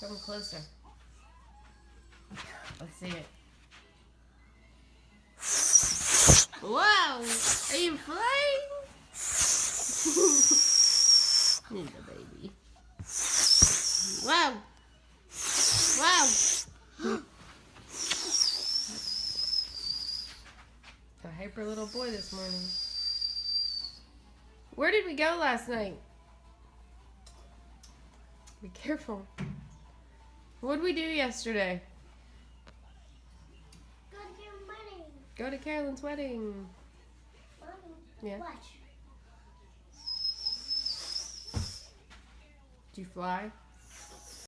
Come closer. Let's see it. Whoa! Are you flying? Need the baby. Wow! Wow! A hyper little boy this morning. Where did we go last night? Be careful. What did we do yesterday? Go to your wedding. Go to Carolyn's wedding. Mommy, Yeah. watch. Did you fly?